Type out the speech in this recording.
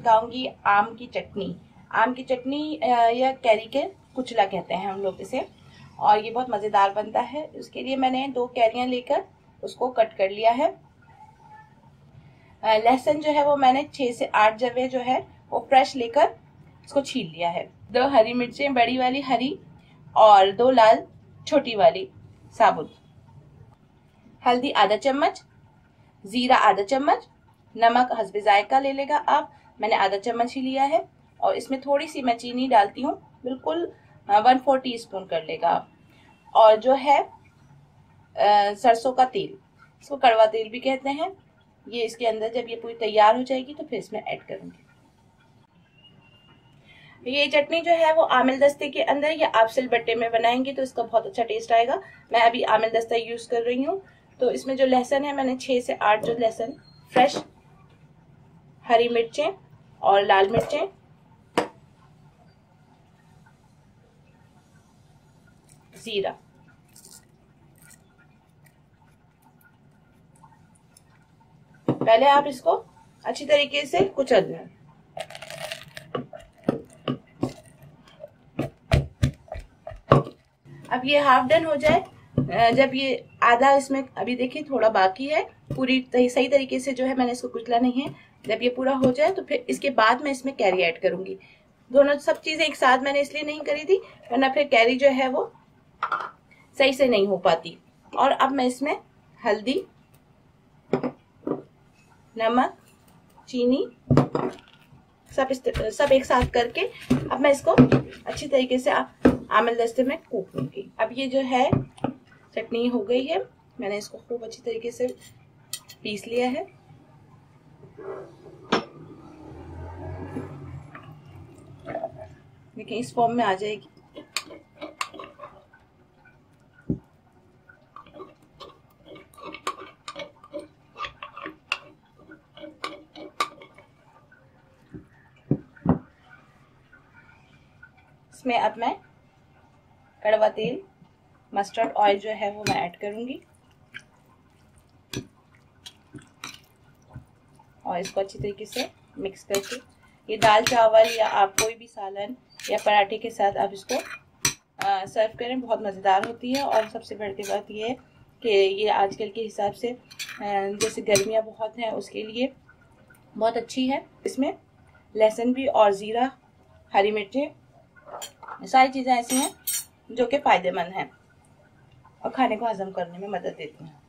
सिखाऊंगी आम की चटनी। आम की चटनी या कैरी के कुचला कहते हैं हम लोग इसे, और ये बहुत मज़ेदार बनता है। उसके लिए मैंने 2 कैरियाँ लेकर उसको कट कर लिया है। लहसुन जो है वो मैंने 6 से 8 जवे जो है वो फ्रेश लेकर इसको छील लिया है। 2 हरी मिर्चें बड़ी वाली हरी और 2 लाल छोटी वाली साबुत। हल्दी आधा चम्मच, जीरा आधा चम्मच, नमक हस्बे जायका ले लेगा आप, मैंने आधा चम्मच ही लिया है। और इसमें थोड़ी सी मैं चीनी डालती हूँ, बिल्कुल 1/4 टीस्पून कर लेगा आप। और जो है सरसों का तेल, इसको कड़वा तेल भी कहते हैं, ये इसके अंदर जब ये पूरी तैयार हो जाएगी तो फिर इसमें ऐड करूंगी। ये चटनी जो है वो आमिल दस्ते के अंदर या आप सिलबट्टे में बनाएंगे तो इसका बहुत अच्छा टेस्ट आएगा। मैं अभी आमिल दस्ता यूज कर रही हूँ। तो इसमें जो लहसुन है मैंने 6 से 8 जो लहसुन फ्रेश, हरी मिर्चें और लाल मिर्चें, जीरा, पहले आप इसको अच्छी तरीके से कुचल लें। अब ये हाफ डन हो जाए, जब ये आधा इसमें अभी देखिए थोड़ा बाकी है, पूरी सही तरीके से जो है मैंने इसको कुचला नहीं है। जब ये पूरा हो जाए तो फिर इसके बाद मैं इसमें कैरी ऐड करूंगी। दोनों सब चीजें एक साथ मैंने इसलिए नहीं करी थी वरना फिर कैरी जो है वो सही से नहीं हो पाती। और अब मैं इसमें हल्दी, नमक, चीनी सब एक साथ करके अब मैं इसको अच्छी तरीके से आमिल दस्ते में कूट लूंगी। अब ये जो है चटनी हो गई है, मैंने इसको खूब अच्छी तरीके से पीस लिया है। देखिए इस फॉर्म में आ जाएगी। इसमें अब मैं कड़वा तेल, मस्टर्ड ऑयल जो है वो मैं ऐड करूंगी और इसको अच्छी तरीके से मिक्स करके, ये दाल चावल या आप कोई भी सालन या पराठे के साथ आप इसको सर्व करें, बहुत मज़ेदार होती है। और सबसे बड़ी बात ये है कि ये आजकल के हिसाब से जैसे गर्मियाँ बहुत हैं उसके लिए बहुत अच्छी है। इसमें लहसुन भी और ज़ीरा, हरी मिर्चें, सारी चीज़ें ऐसी हैं जो कि फ़ायदेमंद हैं और खाने को हजम करने में मदद देती हैं।